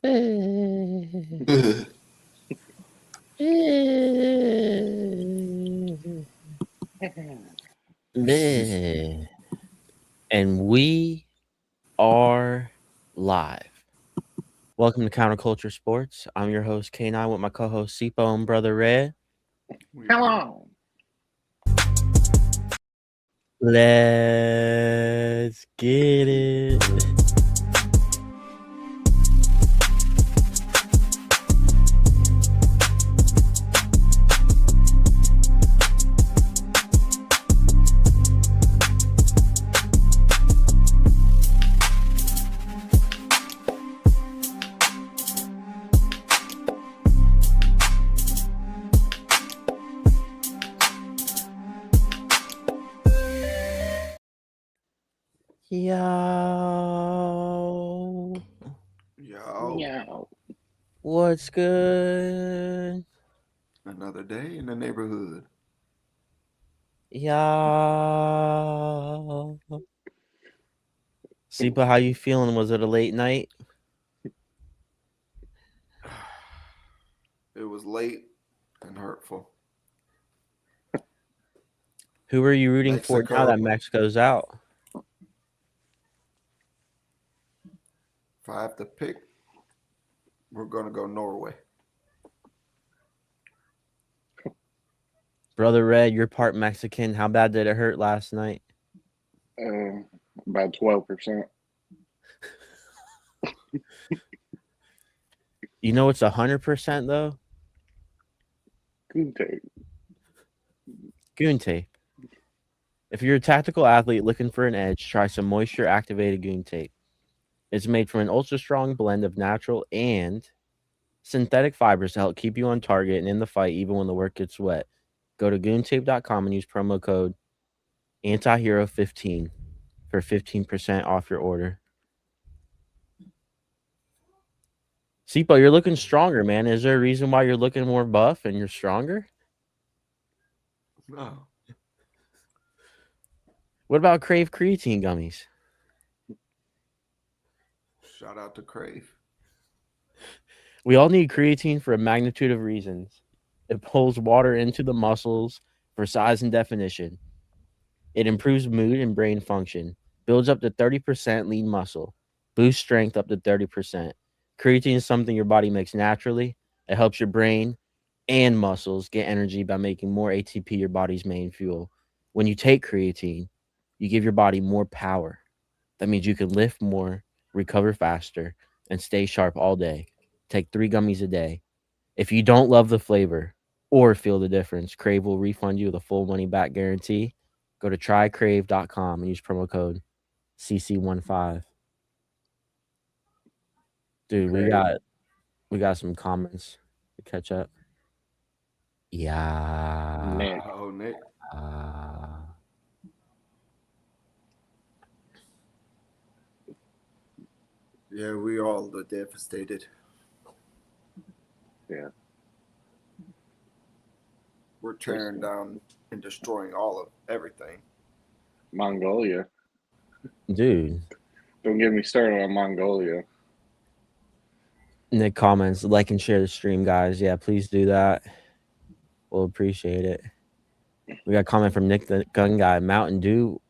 And we are live. Welcome to Counterculture Sports. I'm your host K9 with my co-host Sipo and brother Red. Hello. Let's get it. Yo, Meow. what's good? Another day in the neighborhood. Yo. Sipo, how you feeling? Was it a late night? It was late and hurtful. Who are you rooting for now that Mexico's out? If I have to pick, we're going to go Norway. Brother Red, you're part Mexican. How bad did it hurt last night? About 12%. You know it's 100% though? Good take. Goon tape. If you're a tactical athlete looking for an edge, try some moisture activated goon tape. It's made from an ultra strong blend of natural and synthetic fibers to help keep you on target and in the fight even when the work gets wet. Go to goontape.com and use promo code antihero15 for 15% off your order. Sipo, you're looking stronger, man. Is there a reason why you're looking more buff and you're stronger? No. What about Crave creatine gummies? Shout out to Crave. We all need creatine for a magnitude of reasons. It pulls water into the muscles for size and definition. It improves mood and brain function, builds up to 30% lean muscle, boosts strength up to 30%. Creatine is something your body makes naturally. It helps your brain and muscles get energy by making more ATP, your body's main fuel. When you take creatine, you give your body more power. That means you can lift more, recover faster, and stay sharp all day. Take 3 gummies a day. If you don't love the flavor or feel the difference, Crave will refund you with a full money back guarantee. Go to trycrave.com and use promo code CC15. Dude, Crave. we got some comments to catch up. Yeah. Nick. Oh, Nick. Yeah, we all are devastated. Yeah. We're tearing down and destroying all of everything. Mongolia. Dude. Don't get me started on Mongolia. Nick comments, like and share the stream, guys. Yeah, please do that. We'll appreciate it. We got a comment from Nick the Gun Guy. Mountain Dew,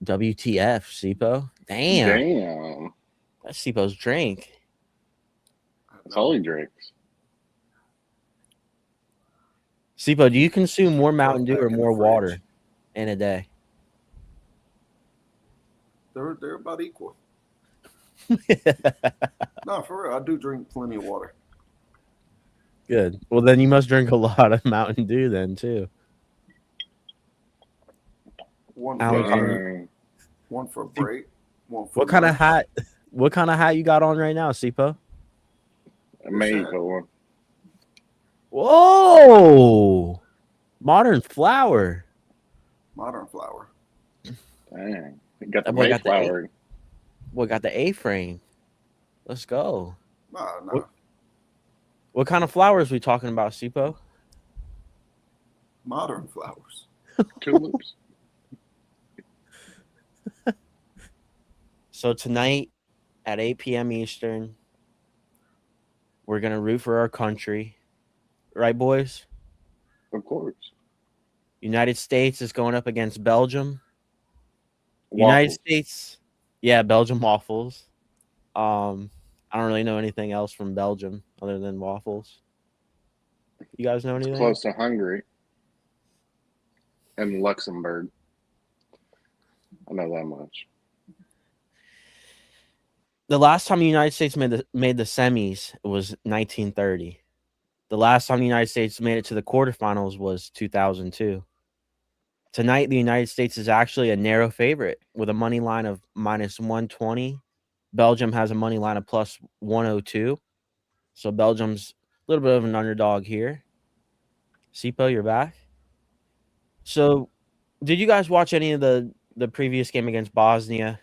WTF, Sipo? Damn. That's Sipo's drink. That's all he drinks. Sipo, do you consume more Mountain Dew or more water in a day? They're about equal. No, for real, I do drink plenty of water. Good. Well, then you must drink a lot of Mountain Dew then too. One for break. One for what kind of hat? What kind of hat you got on right now, Sipo? A Mexico one. Whoa! Modern flower. Modern flower. Dang. Got the Mayflower. Boy, got the A-frame. Let's go. No. What kind of flowers we talking about, Sipo? Modern flowers. Tulips. So tonight at 8 p.m. Eastern, We're gonna root for our country, right, boys? Of course. United States is going up against Belgium. United Waffles. States, yeah, Belgium waffles. I don't really know anything else from Belgium other than waffles. You guys know It's anything? close to Hungary and Luxembourg. I know that much. The last time the United States made the semis was 1930. The last time the United States made it to the quarterfinals was 2002. Tonight, the United States is actually a narrow favorite with a money line of -120. Belgium has a money line of +102. So Belgium's a little bit of an underdog here. Sipo, you're back. So, did you guys watch any of the previous game against Bosnia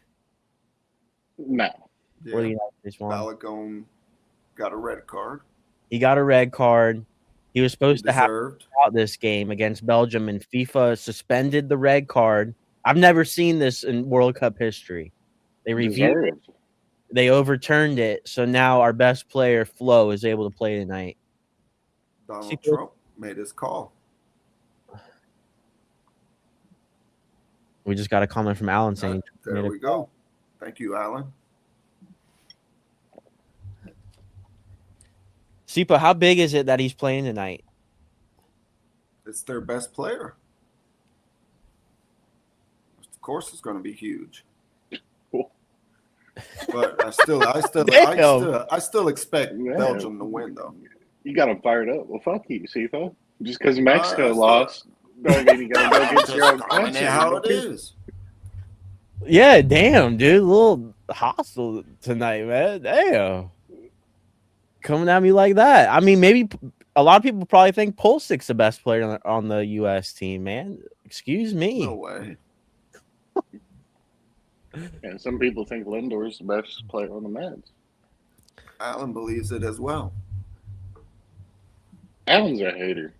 No. where the Yeah. United States won? Balogun got a red card. He got a red card. He was supposed to have Deserved. fought this game against Belgium, and FIFA suspended the red card. I've never seen this in World Cup history. They reviewed it, Deserved. they overturned it, so now our best player, Flo, is able to play tonight. Donald Trump made his call. We just got a comment from Alan saying, There we go. Thank you, Alan. Sipo, how big is it that he's playing tonight? It's their best player. Of course, it's going to be huge. But I still expect Belgium to win, though. You got him fired up. Well, fuck you, Sifa. Just because Mexico lost, don't mean you got to go get your own country. How it is. Yeah, damn, dude. A little hostile tonight, man. Damn. Coming at me like that. I mean, maybe a lot of people probably think Pulisic's the best player on the U.S. team, man. Excuse me. No way. And some people think Lindor's the best player on the Mets. Alan believes it as well. Allen's a hater.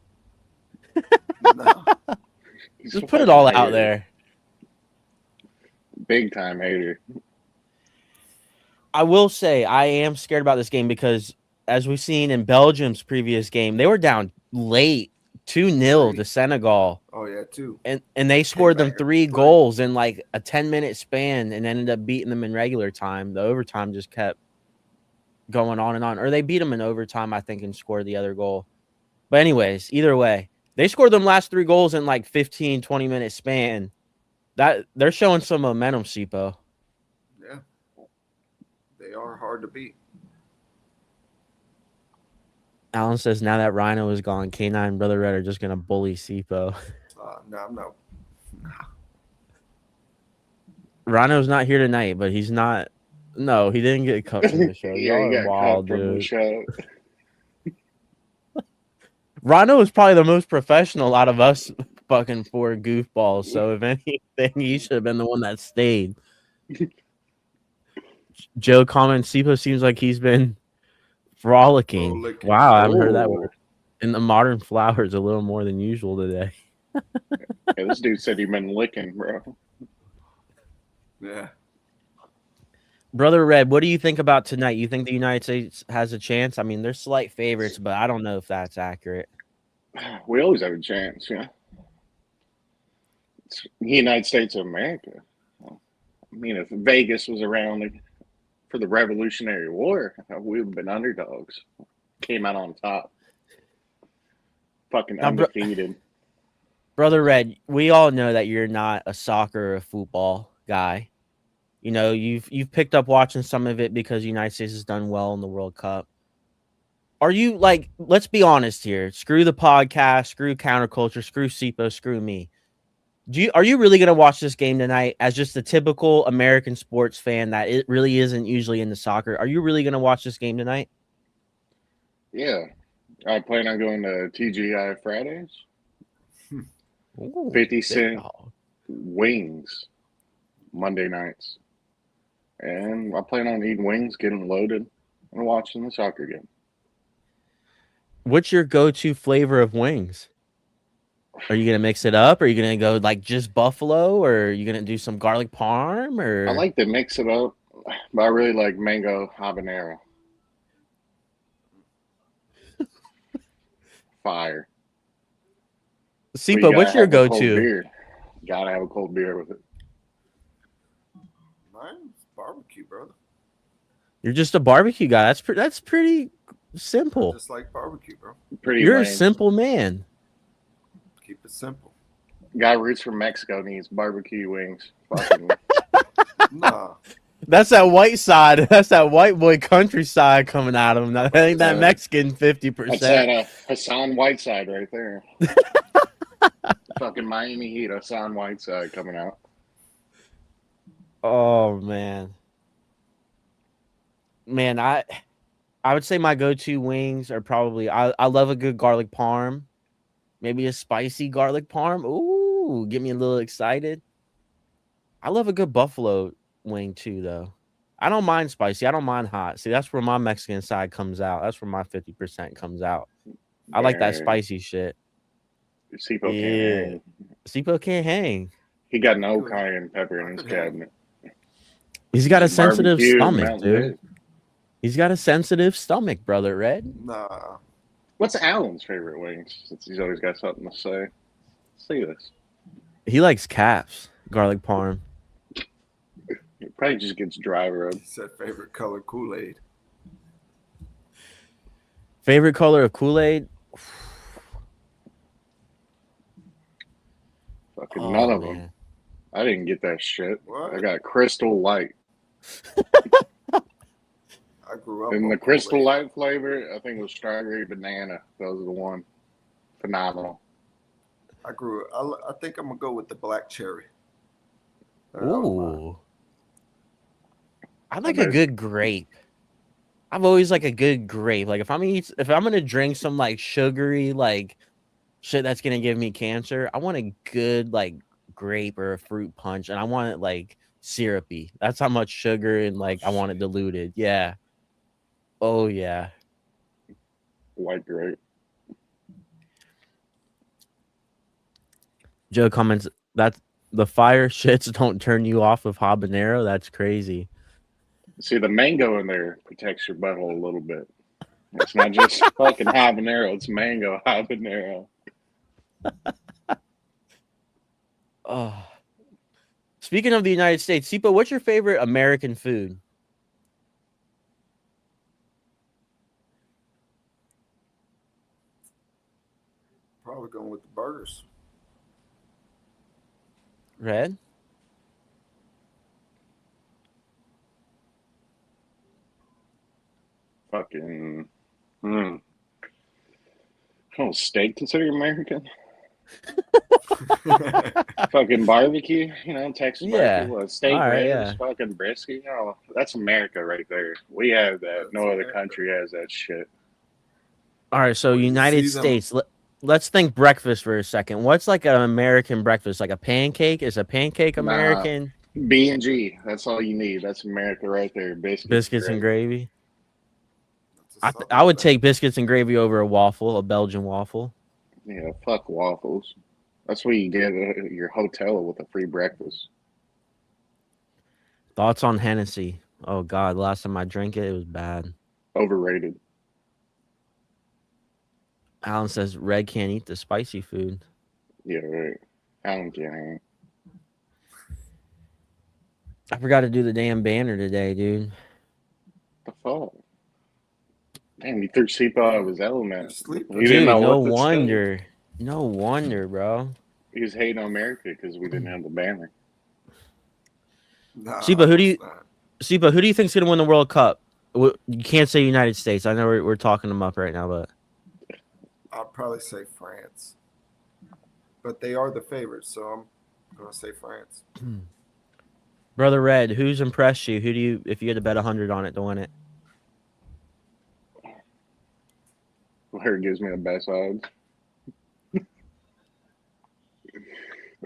No. Just put it all out there. Big time hater. I will say I am scared about this game because, as we've seen in Belgium's previous game, they were down late 2-0 to Senegal. Oh, yeah, 2. And they scored them 3 goals in like a 10-minute span and ended up beating them in regular time. The overtime just kept going on and on. Or they beat them in overtime, I think, and scored the other goal. But anyways, either way, they scored them last 3 goals in like 15, 20-minute span. That they're showing some momentum, Sipo. Yeah. They are hard to beat. Alan says now that Rhino is gone, K9 and Brother Red are just going to bully Sipo. No. Rhino's not here tonight, but he's not. No, he didn't get cut from the show. Yeah, he got wild, cut from dude. the show. Rhino is probably the most professional out of us fucking 4 goofballs. So if anything, he should have been the one that stayed. Joe comments, Sipo seems like he's been frolicking. Wow, I haven't heard that word. And the modern flowers a little more than usual today. Yeah, this dude said he'd been licking, bro. Yeah. Brother Red, what do you think about tonight? You think the United States has a chance? I mean, they're slight favorites, but I don't know if that's accurate. We always have a chance, yeah. It's the United States of America. I mean, if Vegas was around for the Revolutionary War, we would have been underdogs. Came out on top. Fucking undefeated. Brother Red, we all know that you're not a soccer or football guy. You know, you've picked up watching some of it because the United States has done well in the World Cup. Are you like, let's be honest here. Screw the podcast, screw counterculture, screw Sipo, screw me. Are you really going to watch this game tonight as just a typical American sports fan that it really isn't usually into soccer? Are you really going to watch this game tonight? Yeah. I plan on going to TGI Fridays. Ooh, 50-cent wings Monday nights. And I plan on eating wings, getting loaded, and watching the soccer game. What's your go-to flavor of wings? Are you going to mix it up? Or are you going to go like just buffalo? Or are you going to do some garlic parm? Or I like to mix it up, but I really like mango habanero. fire. But you Sipa, gotta what's your have a cold go-to? beer. Gotta have a cold beer with it. Mine's barbecue, brother. You're just a barbecue guy. That's pretty I simple. just like barbecue, bro. Pretty You're a lame. simple man. Keep it simple. Guy roots from Mexico needs barbecue wings. Fucking Nah, That's that white side. That's that white boy countryside coming out of him. That ain't that Yeah. Mexican that's 50%. that Hassan Whiteside right there. Fucking Miami Heat, Hassan Whiteside coming out. Oh man. Man, I would say my go-to wings are probably I love a good garlic parm. Maybe a spicy garlic parm. Ooh, get me a little excited. I love a good buffalo wing too, though. I don't mind spicy. I don't mind hot. See, that's where my Mexican side comes out. That's where my 50% comes out. I like that Dang. spicy shit. Sipo can't Yeah. hang. Sipo can't hang. He got no cayenne pepper in I his could hang. cabinet. He's got a Just sensitive barbecue and stomach, Mountain dude. Dew. He's got a sensitive stomach, brother Red. nah. What's Alan's favorite wings? Since he's always got something to say. See this. He likes caps, garlic parm. It probably just gets dry rub. He said favorite color Kool-Aid. Favorite color of Kool-Aid? Fucking none of them. Man. I didn't get that shit. What? I got Crystal Light. I grew up And on the Crystal Kool-Aid. Light flavor, I think it was strawberry banana. Those are the one. Phenomenal. I think I'm gonna go with the black cherry. That was mine. Ooh. I like a good grape. I've always like a good grape. Like if I'm gonna drink some like sugary like shit that's gonna give me cancer, I want a good like grape or a fruit punch, and I want it like syrupy. That's how much sugar and like I want it diluted. Yeah. Oh yeah. White grape. Joe comments that the fire shits don't turn you off of habanero. That's crazy. See, the mango in there protects your butthole a little bit. It's not just fucking habanero, it's mango habanero. Oh. Speaking of the United States, Sipo, what's your favorite American food? Probably going with the burgers. Red? Fucking. Oh, steak considered American? Fucking barbecue, Texas Yeah. barbecue. What, steak, All right, ribs, yeah. fucking brisket. That's America right there. We have that. That's No other America. country has that shit. All right, so When you United see them- States. Let's think breakfast for a second. What's like an American breakfast? Like a pancake? Is a pancake Nah. American? B&G. That's all you need. That's America right there. Biscuits and gravy. That's a I would Southern take biscuits and gravy over a waffle, a Belgian waffle. Yeah, fuck waffles. That's what you get at your hotel with a free breakfast. Thoughts on Hennessy? Oh God, last time I drank it, it was bad. Overrated. Alan says Red can't eat the spicy food. Yeah, right. I don't get it. I forgot to do the damn banner today, dude. The fuck? Damn, you threw sleep out of his element. You're sleeping. He didn't Dude, know no what to say. wonder. No wonder, bro. He was hating on America because we didn't have the banner. Nah, Sipa, who do you- it's not. Sipa, who do you think's gonna win the World Cup? You can't say United States. I know we're talking them up right now, but I'd probably say France. But they are the favorites, so I'm gonna say France. Brother Red, who's impressed you? Who do you, if you had to bet 100 on it to win it? Where it gives me the best odds.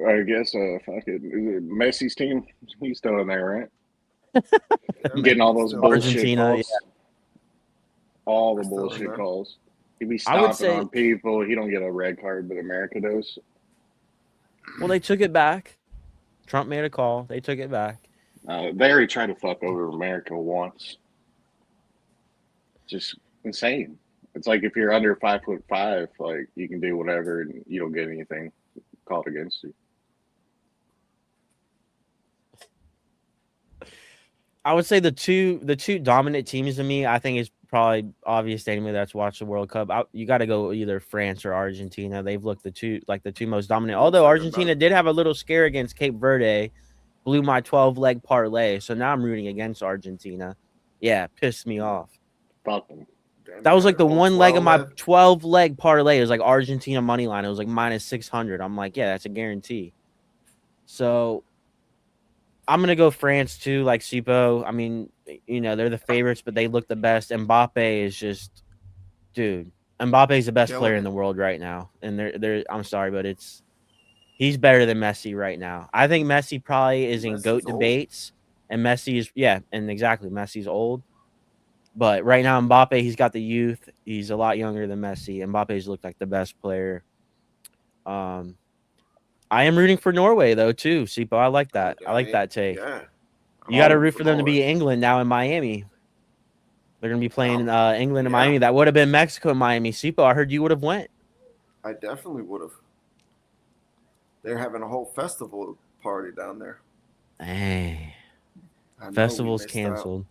I guess fucking Messi's team. He's still in there, right? Yeah, Getting all those still- bullshit Argentina, calls. All the They're still in bullshit there. calls. He be I would stomping say- on people. He don't get a red card, but America does. Well, they took it back. Trump made a call. They took it back. They already tried to fuck over America once. Just insane. It's like if you're under 5'5", like you can do whatever and you don't get anything called against you. I would say the two dominant teams to me, I think is probably obvious to anybody that's watched the World Cup. You got to go either France or Argentina. They've looked the two most dominant. Looks Although like Argentina did have a little scare against Cape Verde, blew my 12-leg parlay. So now I'm rooting against Argentina. Yeah, pissed me off. Fuck them. Damn, That you was had like a the whole one leg of 12 my left. 12-leg parlay. It was like Argentina money line. It was like minus 600. I'm like, yeah, that's a guarantee. So I'm gonna go France too, like Sipo. I mean, they're the favorites, but they look the best. Mbappe is just, dude. Mbappe's the best Killing player in it. the world right now, and they're. I'm sorry, but he's better than Messi right now. I think Messi probably is in Messi's GOAT old. debates, and Messi is and exactly Messi's old. But right now, Mbappe, he's got the youth. He's a lot younger than Messi. Mbappe's looked like the best player. Um, I am rooting for Norway though too, Sipo. I like that. I like that take. Yeah. You got to rooting root for them to Norway. be England now in Miami. They're going to be playing England and yeah. Miami. That would have been Mexico and Miami. Sipo, I heard you would have went. I definitely would have. They're having a whole festival party down there. Hey, I know we festival's missed canceled.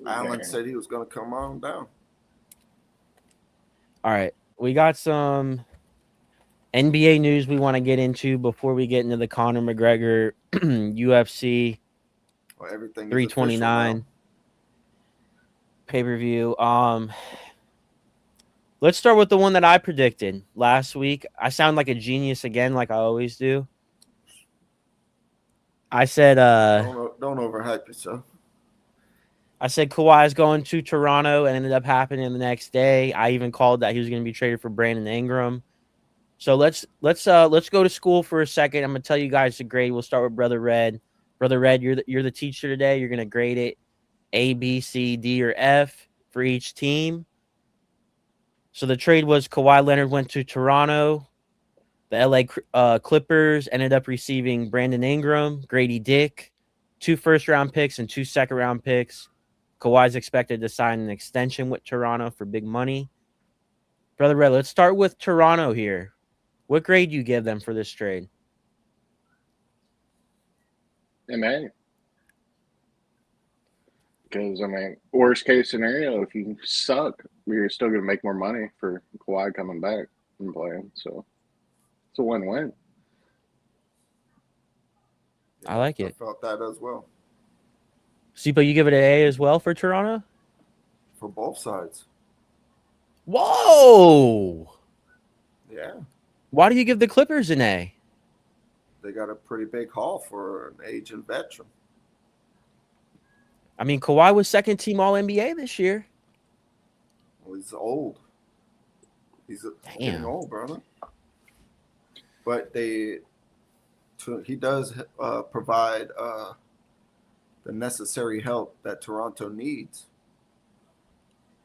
out. Alan said he was going to come on down. All right. We got some NBA news we want to get into before we get into the Conor McGregor UFC Well, everything is 329 pay-per-view. Let's start with the one that I predicted last week. I sound like a genius again, like I always do. I said Don't overhype yourself. I said Kawhi is going to Toronto, and ended up happening the next day. I even called that he was going to be traded for Brandon Ingram. So let's go to school for a second. I'm gonna tell you guys the grade. We'll start with Brother Red. Brother Red, you're the teacher today. You're gonna grade it A, B, C, D, or F for each team. So the trade was Kawhi Leonard went to Toronto. The LA Clippers ended up receiving Brandon Ingram, Grady Dick, 2 first-round picks and 2 second-round picks. Kawhi's expected to sign an extension with Toronto for big money. Brother Red, let's start with Toronto here. What grade do you give them for this trade? MA. Because, I mean, worst case scenario, if you suck, you're still going to make more money for Kawhi coming back and playing. So it's a win-win. I like it. I felt that as well. Sipo, you give it an A as well for Toronto? For both sides. Whoa! Yeah. Why do you give the Clippers an A? They got a pretty big haul for an aging veteran. I mean, Kawhi was second team All NBA this year. Well, he's old. He's getting Damn. old, brother. But he does provide the necessary help that Toronto needs,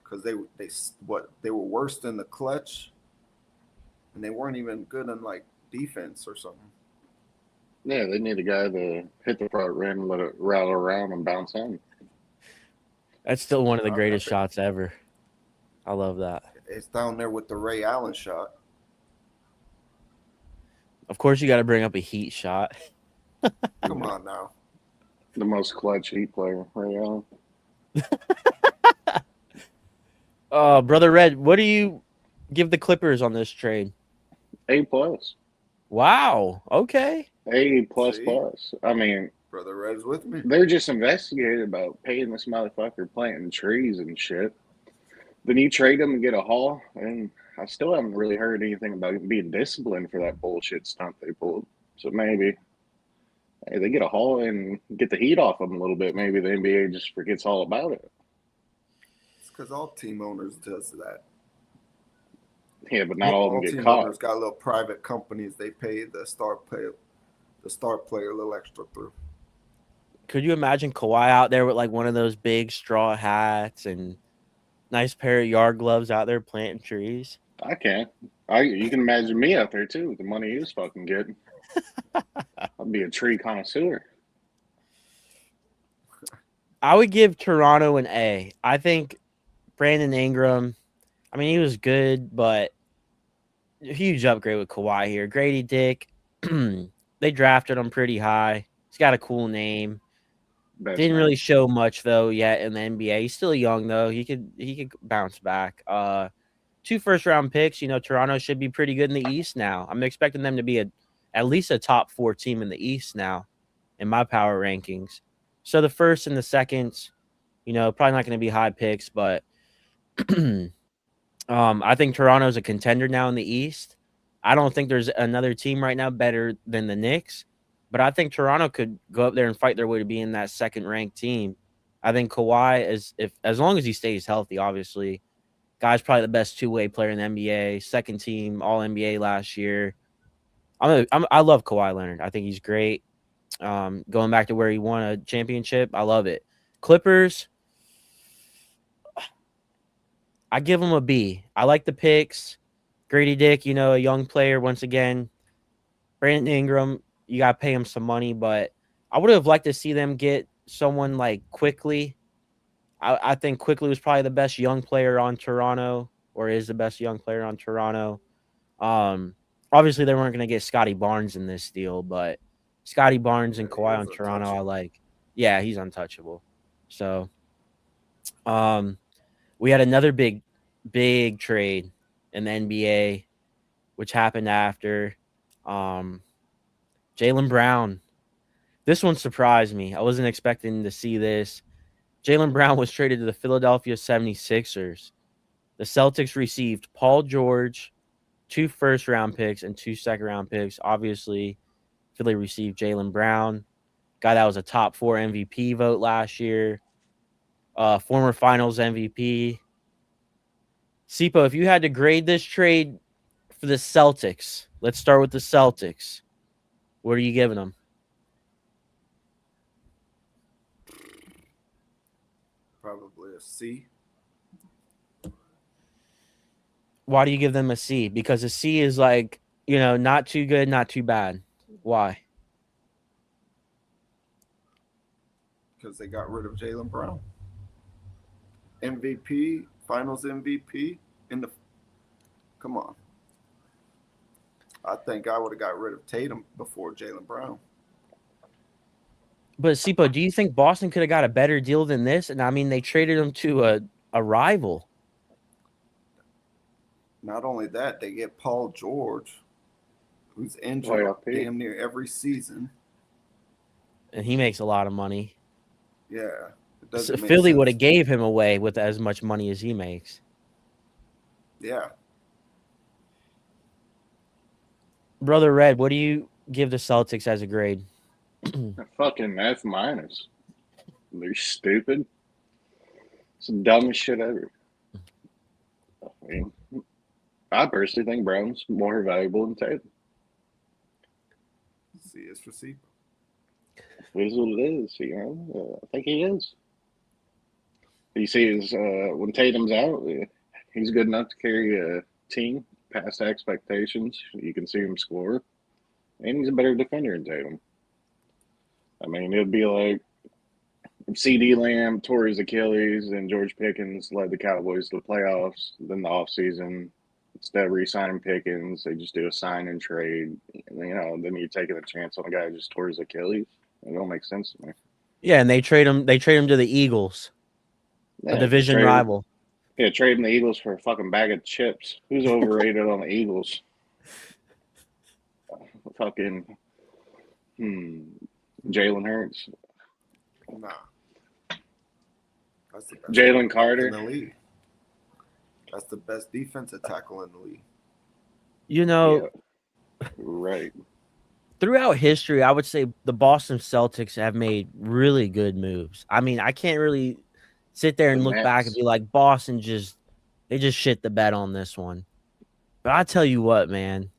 because they were worse than the clutch, and they weren't even good in like defense or something. Yeah, they need a guy to hit the front rim, let it rattle around and bounce in. That's still one of the greatest shots ever. I love that. It's down there with the Ray Allen shot. Of course, you got to bring up a Heat shot. Come on now. The most clutch Heat player, Ray Allen. Brother Red, what do you give the Clippers on this trade? A+. Wow. Okay. A++. See? I mean, Brother Red's with me. they're just investigating about paying this motherfucker planting trees and shit. Then you trade him and get a haul, and I still haven't really heard anything about him being disciplined for that bullshit stunt they pulled. So maybe they get a haul and get the heat off them a little bit. Maybe the NBA just forgets all about it. It's because all team owners does that. Yeah, but not all of them team get caught. owners got little private companies. They pay the star player a little extra through. Could you imagine Kawhi out there with like one of those big straw hats and nice pair of yard gloves out there planting trees? I can't. You can imagine me out there too with the money he was fucking getting. I'd be a tree connoisseur. I would give Toronto an A. I think Brandon Ingram, I mean, he was good, but huge upgrade with Kawhi here. Grady Dick, they drafted him pretty high. He's got a cool name. Best Didn't man. really show much though yet in the NBA. He's still young though. He could bounce back. 2 first-round picks. You know, Toronto should be pretty good in the East now. I'm expecting them to be at least a top 4 team in the East now in my power rankings. So the first and the seconds, you know, probably not going to be high picks, but I think Toronto's a contender now in the East. I don't think there's another team right now better than the Knicks, but I think Toronto could go up there and fight their way to being that second-ranked team. I think Kawhi is, if as long as he stays healthy, obviously, guy's probably the best two-way player in the NBA. Second team All NBA last year. I love Kawhi Leonard. I think he's great. Going back to where he won a championship, I love it. Clippers, I give him a B. I like the picks. Grady Dick, you know, a young player once again. Brandon Ingram, you got to pay him some money, but I would have liked to see them get someone like Quickly. I think Quickly was probably the best young player on Toronto, or is the best young player on Toronto. Obviously, they weren't going to get Scotty Barnes in this deal, but Scotty Barnes and Kawhi on Toronto, I like. Yeah, he's untouchable. So, we had another big trade in the NBA, which happened after Jaylen Brown. This one surprised me. I wasn't expecting to see this. Jaylen Brown was traded to the Philadelphia 76ers. The Celtics received Paul George, 2 first-round picks, and 2 second-round picks. Obviously, Philly received Jaylen Brown, guy that was a top 4 MVP vote last year, former Finals MVP. Sipo, if you had to grade this trade for the Celtics, let's start with the Celtics. What are you giving them? Probably a C. Why do you give them a C? Because a C is like, you know, not too good, not too bad. Why? Because they got rid of Jaylen Brown. MVP, Finals MVP in the. Come on. I think I would have got rid of Tatum before Jaylen Brown. But Sipo, do you think Boston could have got a better deal than this? And I mean, they traded him to a rival. Not only that, they get Paul George, who's injured damn near every season. And he makes a lot of money. Yeah. So Philly would have gave him away with as much money as he makes. Yeah. Brother Red, what do you give the Celtics as a grade? A fucking F minus. They're stupid. It's the dumbest shit ever. I mean, I personally think Brown's more valuable than Tatum. C is for C. It is what it is, you know. I think he is. You see, is when Tatum's out, he's good enough to carry a team past expectations. You can see him score, and he's a better defender than Tatum. I mean, it'd be like if C.D. Lamb tore his Achilles and George Pickens led the Cowboys to the playoffs. Then the offseason, instead of re-signing Pickens, they just do a sign and trade. You know, then you're taking a chance on a guy who just tore his Achilles. It don't make sense to me. Yeah, and they trade him to the Eagles, a division rival. Yeah, trading the Eagles for a fucking bag of chips. Who's overrated on the Eagles? Fucking Jalen Hurts. Nah. That's the best Jalen Carter in the league. That's the best defensive tackle in the league. You know, right. Throughout history, I would say the Boston Celtics have made really good moves. I mean, I can't really sit there and look back and be like, Boston they just shit the bed on this one. But I tell you what, man,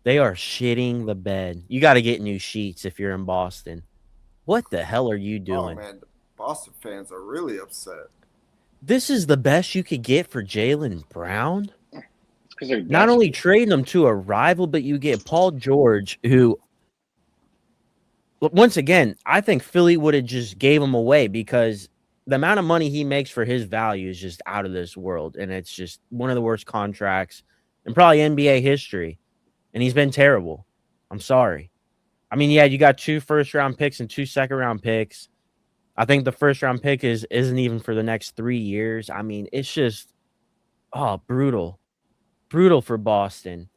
they are shitting the bed. You got to get new sheets if you're in Boston. What the hell are you doing? Oh, man, the Boston fans are really upset. This is the best you could get for Jaylen Brown? Not only trading him to a rival, but you get Paul George, who, once again, I think Philly would have just gave him away because the amount of money he makes for his value is just out of this world, and it's just one of the worst contracts in probably NBA history. And he's been terrible. I'm sorry. I mean, yeah, you got 2 first-round picks and 2 second-round picks. I think the first-round pick isn't even for the next 3 years. I mean, it's just brutal. Brutal for Boston.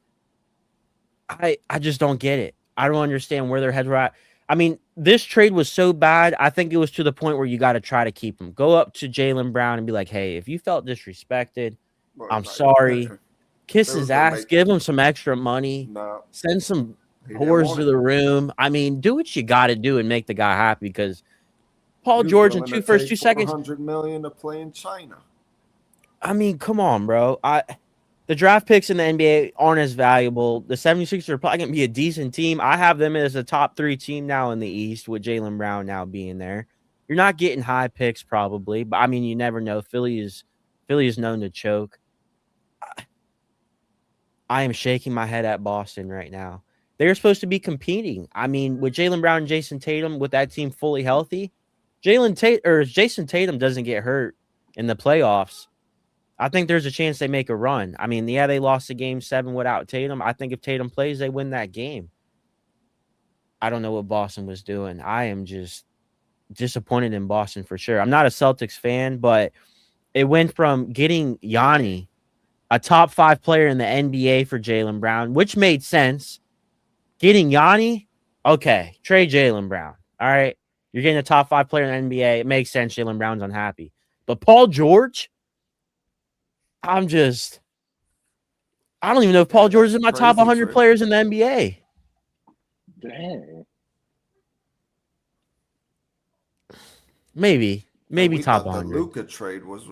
I just don't get it. I don't understand where their heads were at. I mean, this trade was so bad. I think it was to the point where you got to try to keep him. Go up to Jaylen Brown and be like, hey, if you felt disrespected, But I'm like, sorry. Kiss They was his gonna ass. make Give him some extra money. no. Send some He didn't whores want to it. the room. I mean, do what you got to do and make the guy happy because Paul He was George in willing 2 to first take 2 seconds. $400 million to play in China. I mean, come on, bro. The draft picks in the NBA aren't as valuable. The 76ers are probably going to be a decent team. I have them as a top 3 team now in the East with Jaylen Brown now being there. You're not getting high picks probably, but I mean, you never know. Philly is known to choke. I am shaking my head at Boston right now. They're supposed to be competing. I mean, with Jaylen Brown and Jason Tatum, with that team fully healthy, Jason Tatum doesn't get hurt in the playoffs, I think there's a chance they make a run. I mean, yeah, they lost the game 7 without Tatum. I think if Tatum plays, they win that game. I don't know what Boston was doing. I am just disappointed in Boston for sure. I'm not a Celtics fan, but it went from getting Yanni, a top 5 player in the NBA for Jaylen Brown, which made sense. Getting Yanni, okay, trade Jaylen Brown. All right. You're getting a top 5 player in the NBA. It makes sense. Jaylen Brown's unhappy. But Paul George, I don't even know if Paul George is in my top 100 trade. players in the NBA. Dang. Maybe We top thought the 100. Luka trade was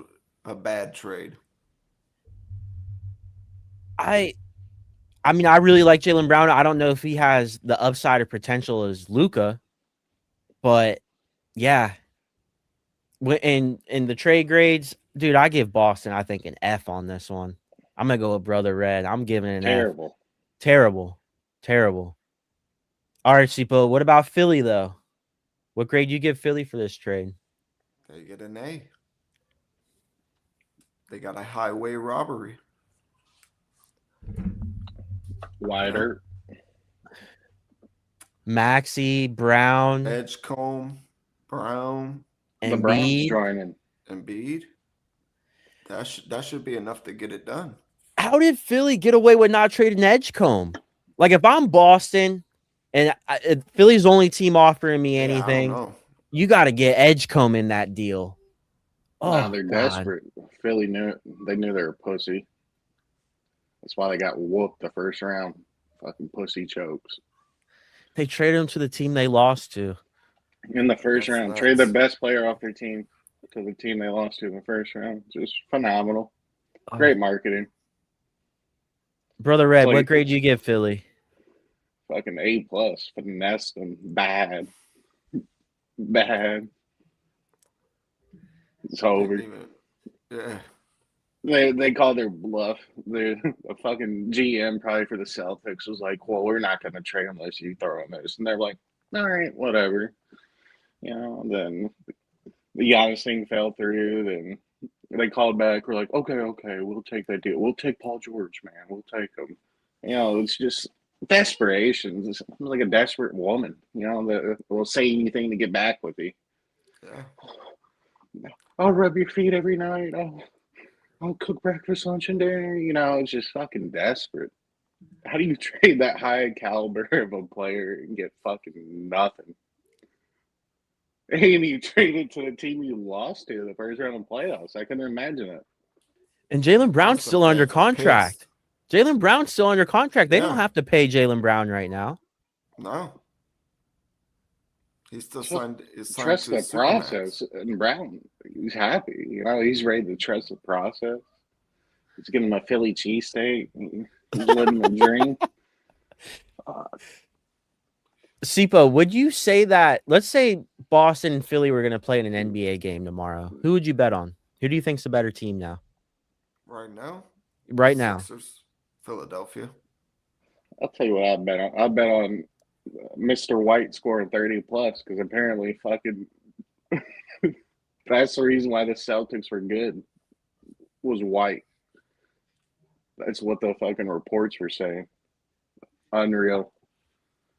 a bad trade. I mean, I really like Jaylen Brown. I don't know if he has the upside or potential as Luka, but yeah. In the trade grades, dude, I give Boston, I think, an F on this one. I'm gonna go with Brother Red. I'm giving it an Terrible. F. Terrible. All right, Sipo. What about Philly though? What grade do you give Philly for this trade? They get an A. They got a highway robbery. Wider. Maxey, Brown, Edgecombe, Brown, The Browns Embiid. joining. Embiid. That should be enough to get it done. How did Philly get away with not trading Edgecombe? Like, if I'm Boston and Philly's the only team offering me anything, I don't know. you got to get Edgecombe in that deal. Nah, Oh, they're God. desperate. Philly knew it. They knew they were pussy. That's why they got whooped the first round. Fucking pussy chokes. They traded him to the team they lost to. In the first That's round. nuts. Trade the best player off their team to the team they lost to in the first round. Just phenomenal. Great marketing. Brother Red, Like- what grade do you give Philly? Fucking A+. Finesse them. Bad. It's over. Yeah. They called their bluff. The fucking GM probably for the Celtics was like, well, we're not going to trade unless you throw in this. And they're like, all right, whatever. You know, then the Giannis thing fell through. Then they called back. We're like, okay, we'll take that deal. We'll take Paul George, man. We'll take him. You know, it's just desperation. It's like a desperate woman, you know, that will say anything to get back with you. Yeah. I'll rub your feet every night. I'll cook breakfast, lunch, and dinner. You know, it's just fucking desperate. How do you trade that high caliber of a player and get fucking nothing? And you traded to the team you lost to the first round of playoffs. I couldn't imagine it. And Jaylen Brown's That's still the under fans are contract. pissed. Jaylen Brown's still under contract. They don't Yeah. have to pay Jaylen Brown right now. No. He's still signed. Is signed Trust to the Supermax. process. And Brown, he's happy. You know, he's ready to trust the process. He's giving him a Philly cheesesteak. He's living the dream. Sipo, would you say that, let's say Boston and Philly were going to play in an NBA game tomorrow. Who would you bet on? Who do you think's the better team now? Right now? Right now. Sixers, Philadelphia. I'll tell you what I bet on. I bet on Mr. White scoring 30 plus because apparently fucking That's the reason why the Celtics were good. Was white. That's what the fucking reports were saying. Unreal.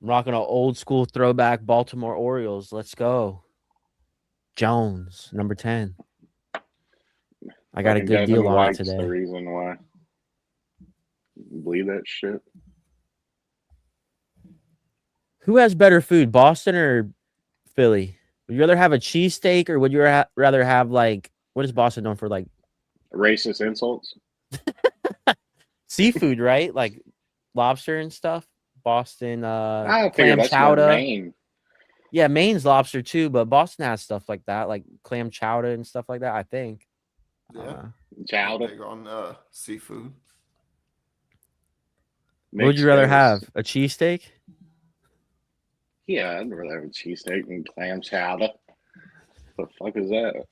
I'm rocking an old school throwback Baltimore Orioles. Let's go. Jones, number 10. I got a Fucking good Devin deal on it White's today. the reason why. Believe that shit. Who has better food, Boston or Philly? Would you rather have a cheesesteak or would you rather have, like, what is Boston known for? Like Racist insults. seafood, right? Like lobster and stuff. Boston, I figure clam that's more chowder. Maine. Yeah, Maine's lobster too, but Boston has stuff like that, like clam chowder and stuff like that, I think. Yeah. Chowder. Big on seafood. What would you Mixed rather berries. have? A cheesesteak? Yeah, I'd rather have a cheesesteak and clam chowder. The fuck is that?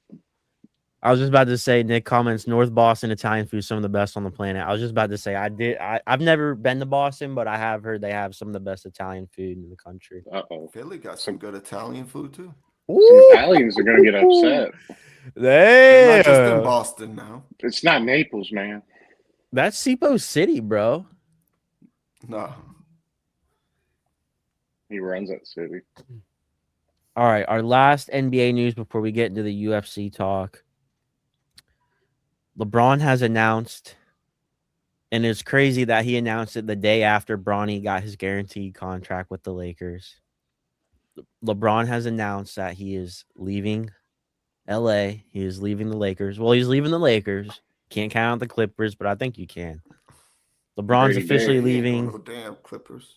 I was just about to say, Nick comments, North Boston Italian food, some of the best on the planet. I was just about to say, I've never been to Boston, but I have heard they have some of the best Italian food in the country. Uh-oh. Philly got some good Italian food too. Some Italians are going to get upset. They're not just in Damn. Boston now. It's not Naples, man. That's Sipo City, bro. No. He runs that city. All right, our last NBA news before we get into the UFC talk. LeBron has announced, and it's crazy that he announced it the day after Bronny got his guaranteed contract with the Lakers. LeBron has announced that he is leaving LA. He is leaving the Lakers. Well, he's leaving the Lakers. Can't count out the Clippers, but I think you can. LeBron's Pretty officially big. He ain't going leaving. to the damn Clippers.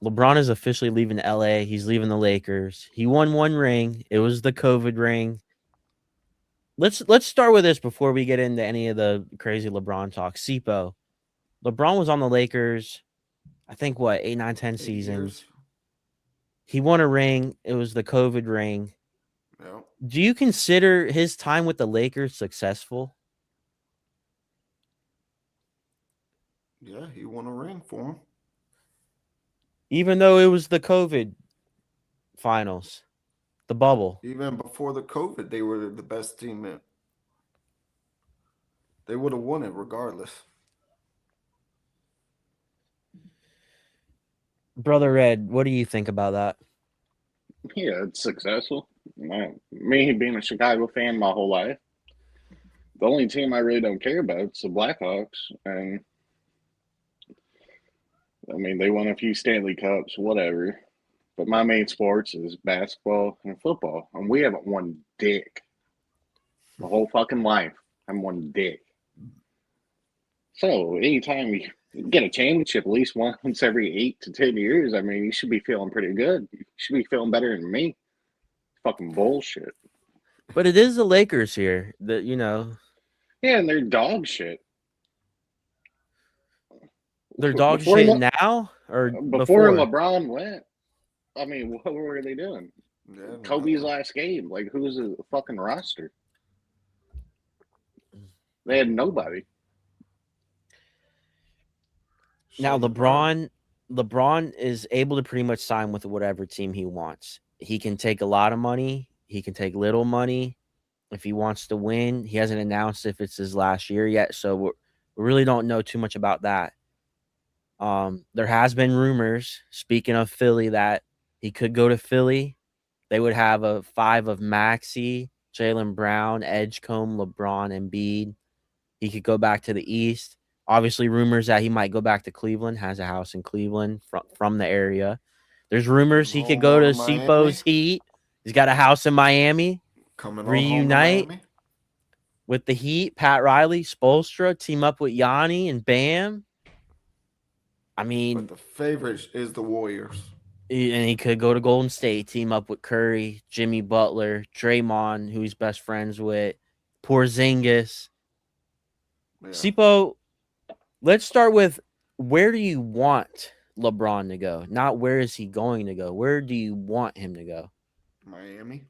LeBron is officially leaving LA. He's leaving the Lakers. He won one ring. It was the COVID ring. Let's start with this before we get into any of the crazy LeBron talk. Sipo. LeBron was on the Lakers, I think, 8, 9, 10 8 seasons. years. He won a ring. It was the COVID ring. Yeah. Do you consider his time with the Lakers successful? Yeah, he won a ring for him. Even though it was the COVID finals, the bubble. Even before the COVID, they were the best team. They would have won it regardless. Brother Red, what do you think about that? Yeah, it's successful. Me being a Chicago fan my whole life, the only team I really don't care about is the Blackhawks. And I mean, they won a few Stanley Cups, whatever. But my main sports is basketball and football. And we haven't won dick. The whole fucking life, I haven't won dick. So anytime we get a championship at least once every 8 to 10 years, I mean, you should be feeling pretty good. You should be feeling better than me. Fucking bullshit. But it is the Lakers here. Yeah, and they're dog shit. They're dog Before shit Le- now or Before LeBron went, I mean, what were they doing? Yeah, Kobe's nothing. last game. Like, who was the fucking roster? They had nobody. Now Shane Brown. LeBron is able to pretty much sign with whatever team he wants. He can take a lot of money. He can take little money. If he wants to win, he hasn't announced if it's his last year yet, so we really don't know too much about that. There has been rumors, speaking of Philly, that he could go to Philly. They would have a 5 of Maxey, Jaylen Brown, Edgecombe, LeBron, and Embiid. He could go back to the East. Obviously, rumors that he might go back to Cleveland, has a house in Cleveland from the area. There's rumors he could Home go to on to Miami. Sipo's Heat. He's got a house in Miami. Coming on Reunite home to Miami. with the Heat, Pat Riley, Spoelstra, team up with Yanni and Bam. I mean, But the favorite is the Warriors. and he could go to Golden State, team up with Curry, Jimmy Butler, Draymond, who he's best friends with, Porzingis. Yeah. Sipo, let's start with, where do you want LeBron to go? Not where is he going to go. Where do you want him to go? Miami.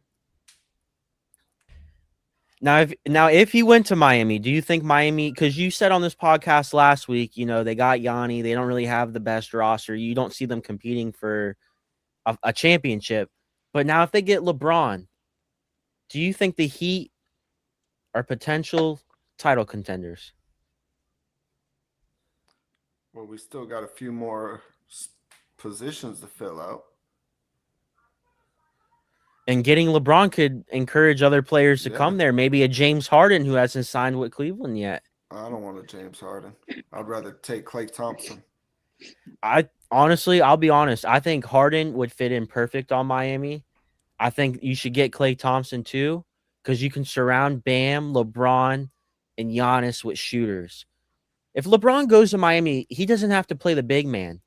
Now, if he went to Miami, do you think Miami, because you said on this podcast last week, they got Yanni, they don't really have the best roster. You don't see them competing for a championship. But now if they get LeBron, Do you think the Heat are potential title contenders? Well, we still got a few more positions to fill out. And getting LeBron could encourage other players to Yeah. come there. Maybe a James Harden who hasn't signed with Cleveland yet. I don't want a James Harden. I'd rather take Klay Thompson. I'll be honest. I think Harden would fit in perfect on Miami. I think you should get Klay Thompson too, because you can surround Bam, LeBron, and Giannis with shooters. If LeBron goes to Miami, he doesn't have to play the big man.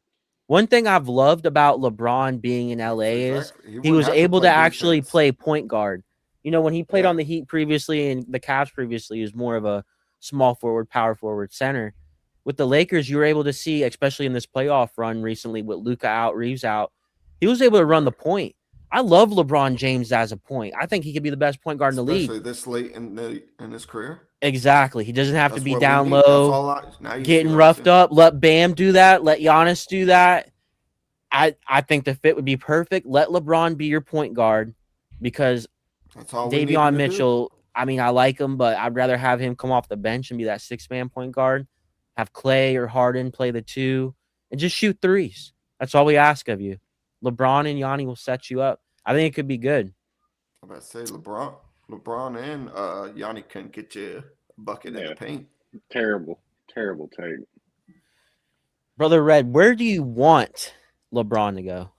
One thing I've loved about LeBron being in LA is he wouldn't was have able to play actually defense. play point guard. You know, when he played Yeah. on the Heat previously and the Cavs previously, he was more of a small forward, power forward, center. With the Lakers, you were able to see, especially in this playoff run recently with Luka out, Reeves out, he was able to run the point. I love LeBron James as a point. I think he could be the best point guard in the league. Especially this late in his career. Exactly. He doesn't have to That's be what we down need. That's low, all now you see getting what I'm roughed saying. up. Let Bam do that. Let Giannis do that. I think the fit would be perfect. Let LeBron be your point guard because That's all we need Davion him to do. Mitchell, I mean, I like him, but I'd rather have him come off the bench and be that six-man point guard. Have Clay or Harden play the two and just shoot threes. That's all we ask of you. LeBron and Yanni will set you up. I think it could be good. I'm about to say LeBron and Yanni can get you a bucket in the paint. Terrible take. Brother Red, where do you want LeBron to go?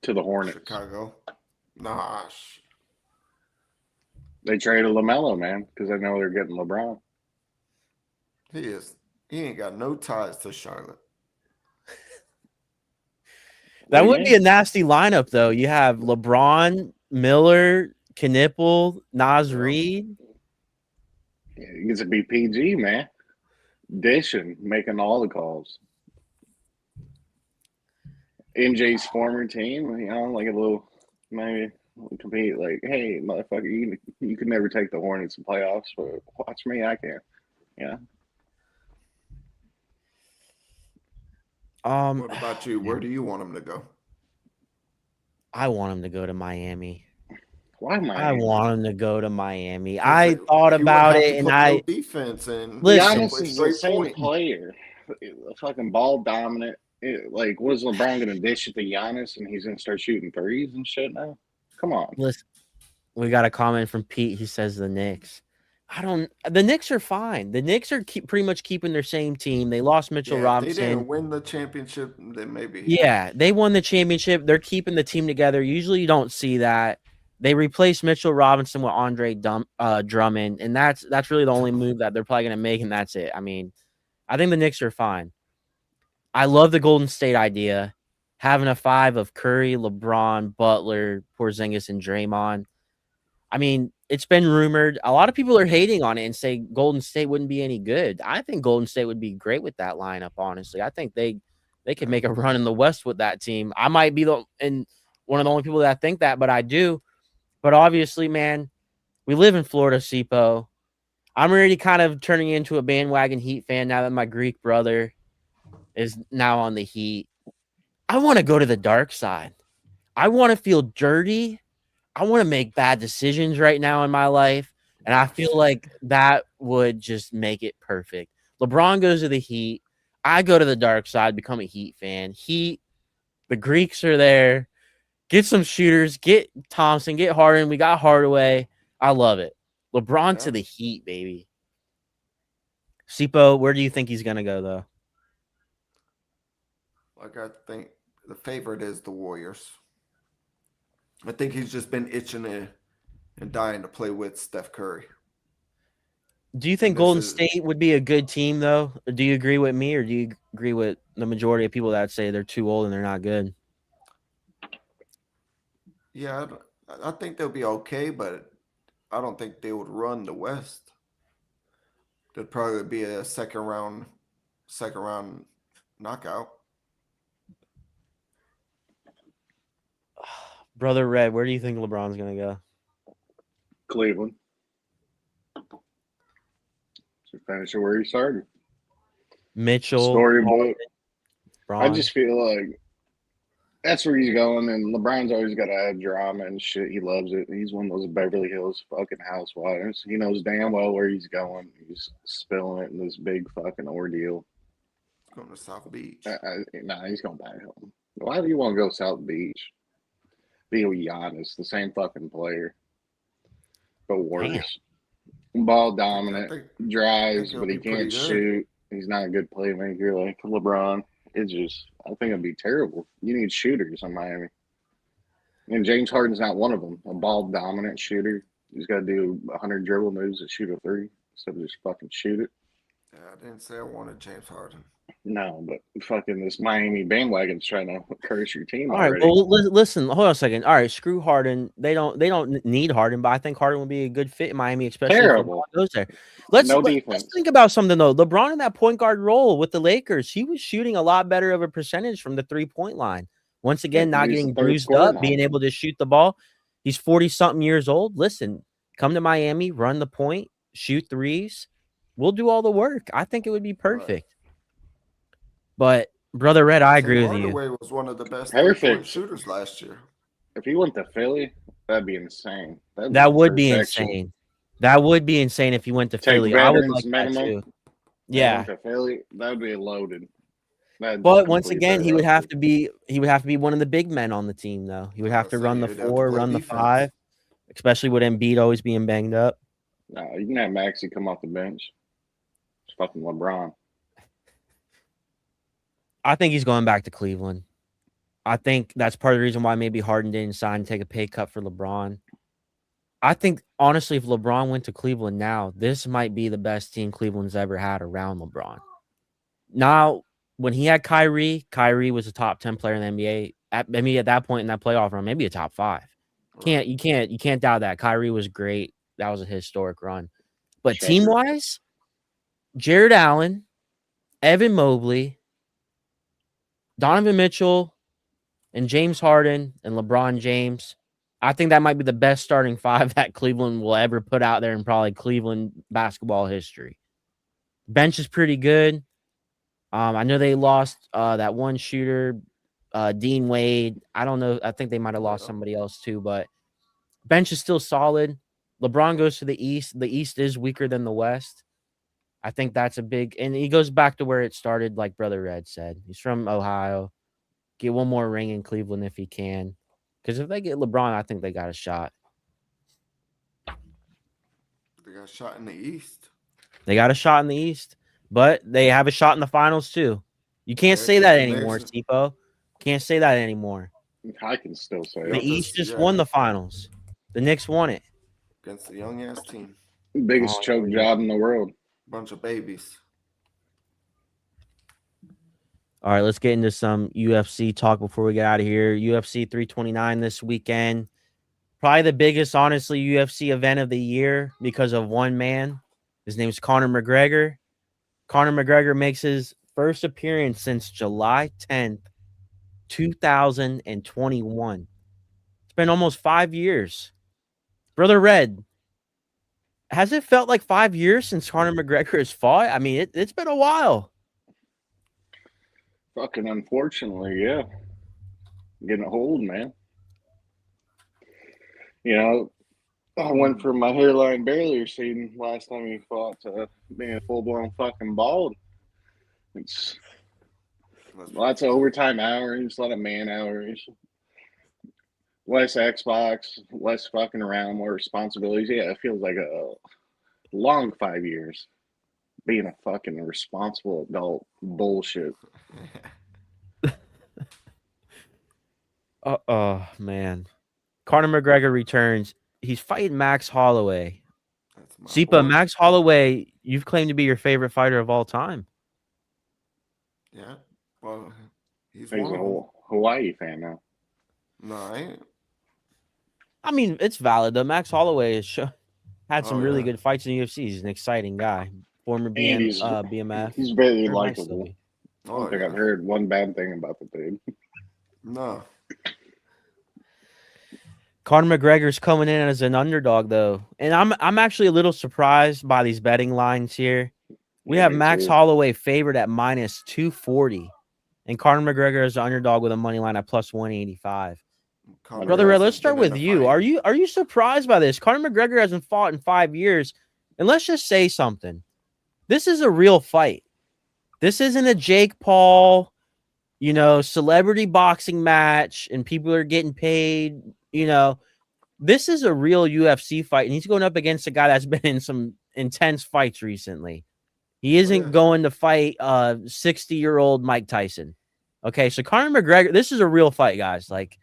To the Hornets. Chicago. Nah. They traded LaMelo, man, because they know they're getting LeBron. He ain't got no ties to Charlotte. That would be a nasty lineup, though. You have LeBron, Miller, Knipple, Nas Reed. Yeah, he gets to be PG, man. Dishing, making all the calls. MJ's former team, you know, like a little, maybe compete. Like, hey, motherfucker, you can never take the Hornets in playoffs, but watch me, I can. Yeah. What about you? Where do you want him to go? I want him to go to Miami. Why Miami? I want him to go to Miami. I thought about it, and no defense and Giannis is the same player, fucking ball dominant. Like, what is LeBron gonna dish it to Giannis, and he's gonna start shooting threes and shit now? Come on. Listen, we got a comment from Pete. He says the Knicks. The Knicks are fine. The Knicks are pretty much keeping their same team. They lost Mitchell Robinson. They didn't win the championship. Then maybe. Yeah, they won the championship. They're keeping the team together. Usually, you don't see that. They replaced Mitchell Robinson with Andre Drummond, and that's really the only move that they're probably going to make, and that's it. I mean, I think the Knicks are fine. I love the Golden State idea, having a five of Curry, LeBron, Butler, Porzingis, and Draymond. I mean, it's been rumored. A lot of people are hating on it and say Golden State wouldn't be any good. I think Golden State would be great with that lineup, honestly. I think they could make a run in the West with that team. I might be one of the only people that think that, but I do. But obviously, man, we live in Florida, Sipo. I'm already kind of turning into a bandwagon Heat fan now that my Greek brother is now on the Heat. I want to go to the dark side. I want to feel dirty. I want to make bad decisions right now in my life. And I feel like that would just make it perfect. LeBron goes to the Heat. I go to the dark side, become a Heat fan. Heat, the Greeks are there. Get some shooters. Get Thompson. Get Harden. We got Hardaway. I love it. LeBron to the Heat, baby. Sipo, where do you think he's going to go, though? Like, I think the favorite is the Warriors. I think he's just been itching and dying to play with Steph Curry. Do you think Golden State would be a good team, though? Or do you agree with me, or do you agree with the majority of people that say they're too old and they're not good? Yeah, I think they'll be okay, but I don't think they would run the West. There'd probably be a second round knockout. Brother Red, where do you think LeBron's going to go? Cleveland. So finish it where he started. Mitchell. Storybook. Bron. I just feel like That's where he's going, and LeBron's always got to add drama and shit. He loves it. He's one of those Beverly Hills fucking housewives. He knows damn well where he's going. He's spilling it in this big fucking ordeal. Going to South Beach. Nah, he's going back home. Why do you want to go South Beach? Be with Giannis, the same fucking player, but worse. Ball dominant, drives, but he can't shoot. He's not a good playmaker like LeBron. It's just, I think it'd be terrible. You need shooters in Miami. And James Harden's not one of them. A ball dominant shooter. He's got to do 100 dribble moves to shoot a three instead of just fucking shoot it. Yeah, I didn't say I wanted James Harden. No, but fucking this Miami bandwagon's trying to curse your team All already. right, well, listen, hold on a second. All right, screw Harden. They don't need Harden, but I think Harden would be a good fit in Miami, especially if LeBron goes there. Let's think about something though. LeBron in that point guard role with the Lakers, he was shooting a lot better of a percentage from the 3-point line. Once again, not getting bruised up, being able to shoot the ball. He's 40-something years old. Listen, come to Miami, run the point, shoot threes. We'll do all the work. I think it would be perfect. Right. But Brother Red, I agree with you. Hardaway was one of the best 3-point shooters last year. If he went to Philly, that'd be insane. That would be insane. That would be insane if he went to Philly. I would like that too. Yeah. Went to Philly, that would be loaded. But once again, he would have to be one of the big men on the team, though. He would have to run the 4, run the 5, especially with Embiid always being banged up. No, you can have Maxey come off the bench. It's fucking LeBron. I think he's going back to Cleveland. I think that's part of the reason why maybe Harden didn't sign and take a pay cut for LeBron. I think, honestly, if LeBron went to Cleveland now, this might be the best team Cleveland's ever had around LeBron. Now, when he had Kyrie was a top 10 player in the NBA. At that point in that playoff run, maybe a top 5. You can't doubt that. Kyrie was great. That was a historic run. But team-wise, Jared Allen, Evan Mobley, Donovan Mitchell, and James Harden and LeBron James. I think that might be the best starting 5 that Cleveland will ever put out there in probably Cleveland basketball history. Bench is pretty good. I know they lost that one shooter, Dean Wade. I don't know. I think they might have lost somebody else too, but bench is still solid. LeBron goes to the East. The East is weaker than the West. I think that's a big, and he goes back to where it started, like Brother Red said. He's from Ohio. Get one more ring in Cleveland if he can. Because if they get LeBron, I think they got a shot. They got a shot in the East. They got a shot in the East, but they have a shot in the finals too. You can't say that anymore, Tipo. Can't say that anymore. I can still say the East just won the finals. The Knicks won it. Against the young-ass team. Biggest choke job in the world. Bunch of babies. All right, let's get into some UFC talk before we get out of here. UFC 329 this weekend. Probably the biggest, honestly, UFC event of the year because of one man. His name is Conor McGregor. Conor McGregor makes his first appearance since July 10th, 2021. It's been almost 5 years. Brother Red, has it felt like 5 years since Conor McGregor has fought? I mean, it's been a while. Fucking unfortunately, yeah. Getting old, man. You know, I went from my hairline barely receding last time he fought to being full-blown fucking bald. It's lots of overtime hours, a lot of man hours, less Xbox, less fucking around, more responsibilities. Yeah, it feels like a long 5 years being a fucking responsible adult. Bullshit. Man. Conor McGregor returns. He's fighting Max Holloway. Sipa, Max Holloway, you've claimed to be your favorite fighter of all time. Yeah. Well, he's a Hawaii fan now. No, I ain't. I mean, it's valid though. Max Holloway has had some really good fights in the UFC. He's an exciting guy. Former BMF. He's very likable. I don't think I've heard one bad thing about the dude. No. Conor McGregor's coming in as an underdog though, and I'm actually a little surprised by these betting lines here. We have Max Holloway favored at -240. and Conor McGregor is the underdog with a money line at plus 185. Conor Brother Red, let's hasn't start been in with a you. fight. Are you surprised by this? Conor McGregor hasn't fought in 5 years, and let's just say something. This is a real fight. This isn't a Jake Paul, celebrity boxing match, and people are getting paid. This is a real UFC fight, and he's going up against a guy that's been in some intense fights recently. He Oh isn't yeah. going to fight 60-year-old Mike Tyson. Okay, so Conor McGregor, this is a real fight, guys. Like,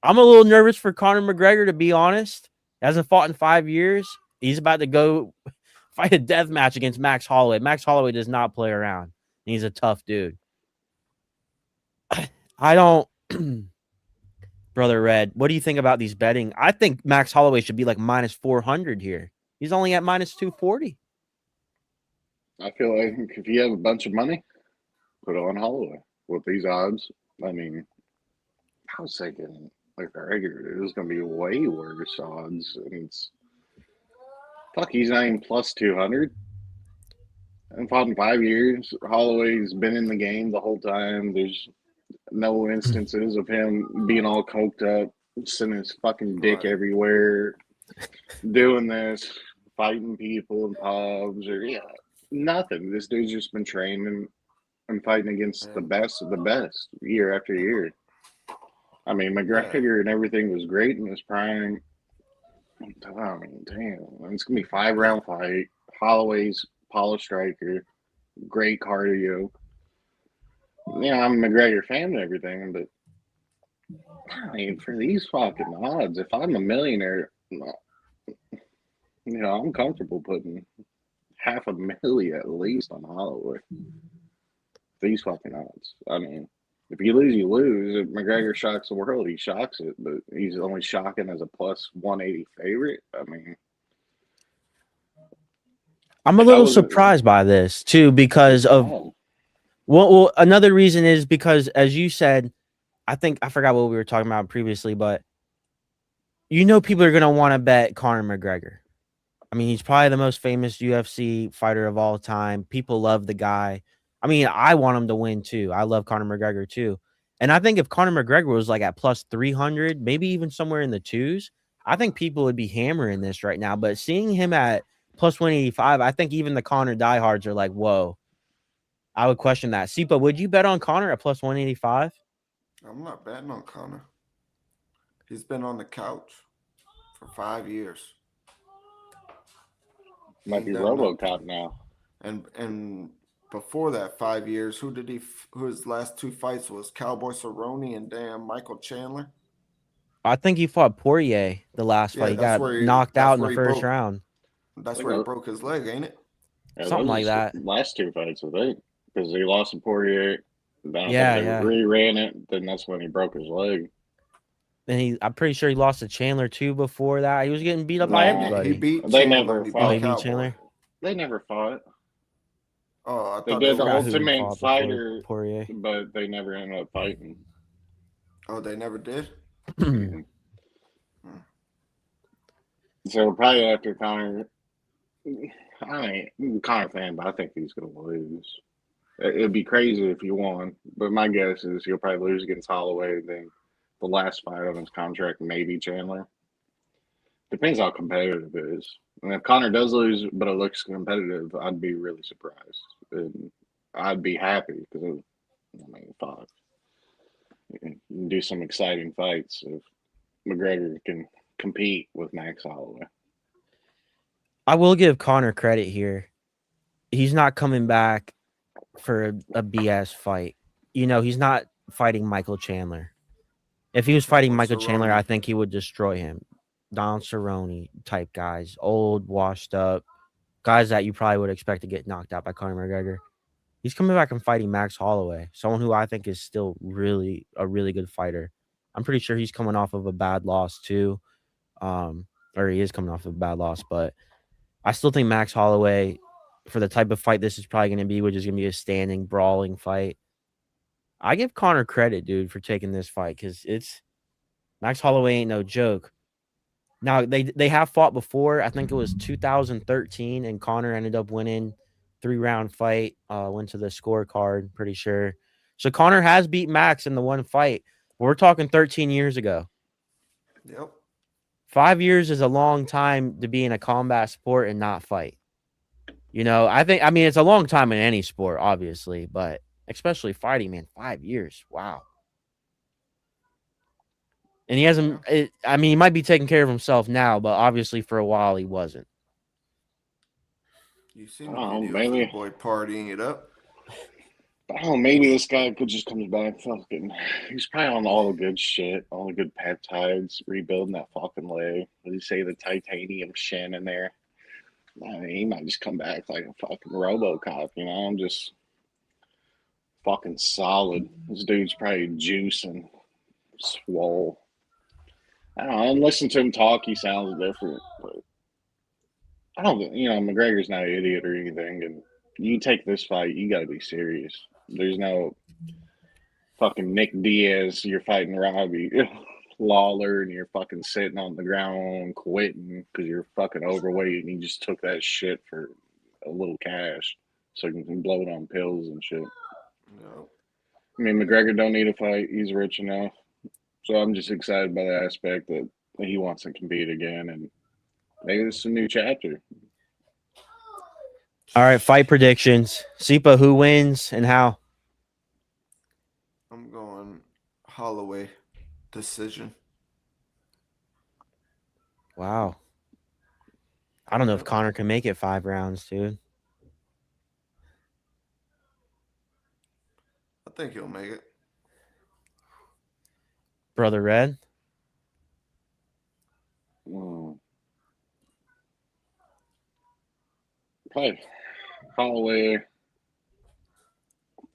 I'm a little nervous for Conor McGregor, to be honest. He hasn't fought in 5 years. He's about to go fight a death match against Max Holloway. Max Holloway does not play around. He's a tough dude. I don't, Brother Red, what do you think about these betting? I think Max Holloway should be like minus 400 here. He's only at minus 240. I feel like if you have a bunch of money, put it on Holloway with these odds. I mean, I was thinking like the regular, it was going to be way worse odds. And it's fuck, he's not even plus 200. And fought in 5 years. Holloway's been in the game the whole time. There's no instances of him being all coked up, sending his fucking dick Right. everywhere, doing this, fighting people in pubs, or nothing. This dude's just been training and fighting against the best of the best year after year. I mean, McGregor and everything was great in his prime. I mean, damn, it's gonna be 5 round fight. Holloway's polished striker, great cardio. I'm a McGregor fan and everything, but I mean, for these fucking odds, if I'm a millionaire, I'm comfortable putting $500,000 at least on Holloway. These fucking odds. I mean, if you lose, you lose. If McGregor shocks the world, he shocks it, but he's only shocking as a plus 180 favorite. I mean, I'm a if I little was surprised by this too because of another reason is because, as you said, I forgot what we were talking about previously, but people are going to want to bet Conor McGregor. I mean, he's probably the most famous UFC fighter of all time. People love the guy. I mean, I want him to win too. I love Conor McGregor too. And I think if Conor McGregor was like at plus 300, maybe even somewhere in the twos, I think people would be hammering this right now. But seeing him at plus 185, I think even the Conor diehards are like, whoa. I would question that. Sipa, would you bet on Conor at plus 185? I'm not betting on Conor. He's been on the couch for 5 years. might be Ain't done nothing. RoboCop now. And before that 5 years, who his last 2 fights was Cowboy Cerrone and damn Michael Chandler? I think he fought Poirier the last fight. He got knocked out in the first round. That's where he broke his leg, ain't it? Yeah, Something like that. Last 2 fights, I think, because he lost to Poirier. Then Yeah. Reran it. Then that's when he broke his leg. And I'm pretty sure he lost to Chandler too before that. He was getting beat up by everybody. He beat They Chandler. never He fought. He beat Cowboy. Chandler. They never fought. Oh, I They thought did the forgot who he Ultimate fought before Fighter, Poirier. but they never ended up fighting. Oh, they never did? So probably after Conor, I mean, Conor fan, but I think he's going to lose. It'd be crazy if he won, but my guess is he'll probably lose against Holloway. Then the last fight on his contract, maybe Chandler. Depends how competitive it is. And if Conor does lose, but it looks competitive, I'd be really surprised. And I'd be happy because, fuck. You can do some exciting fights if McGregor can compete with Max Holloway. I will give Conor credit here. He's not coming back for a BS fight. He's not fighting Michael Chandler. If he was fighting Michael Chandler, I think he would destroy him. Donald Cerrone type guys, old, washed up, guys that you probably would expect to get knocked out by Conor McGregor. He's coming back and fighting Max Holloway, someone who I think is still really a really good fighter. I'm pretty sure he's coming off of a bad loss too. Or he is coming off of a bad loss, but I still think Max Holloway, for the type of fight this is probably going to be, which is going to be a standing, brawling fight, I give Conor credit, dude, for taking this fight because Max Holloway ain't no joke. Now, they have fought before. I think it was 2013, and Conor ended up winning 3-round fight, went to the scorecard, pretty sure. So Conor has beat Max in the one fight. We're talking 13 years ago. Yep. 5 years is a long time to be in a combat sport and not fight. I mean, it's a long time in any sport, obviously, but especially fighting, man, 5 years. Wow. And he hasn't, I mean, he might be taking care of himself now, but obviously for a while he wasn't. You seen the Oh, videos of maybe. the boy partying it up? Oh, maybe this guy could just comes back fucking. He's probably on all the good shit, all the good peptides, rebuilding that fucking leg. What do you say, the titanium shin in there? I mean, he might just come back like a fucking RoboCop, you know? I'm just fucking solid. This dude's probably juicing, swole. I don't know. I'm listening to him talk. He sounds different, but I don't think, McGregor's not an idiot or anything. And you take this fight, you got to be serious. There's no fucking Nick Diaz, you're fighting Robbie Lawler, and you're fucking sitting on the ground quitting because you're fucking overweight and you just took that shit for a little cash so you can blow it on pills and shit. No. I mean, McGregor don't need a fight. He's rich enough. So I'm just excited by the aspect that he wants to compete again, and maybe this is a new chapter. All right, fight predictions. Sipa, who wins and how? I'm going Holloway decision. Wow. I don't know if Conor can make it 5 rounds, dude. I think he'll make it. Brother Red? Probably Holloway,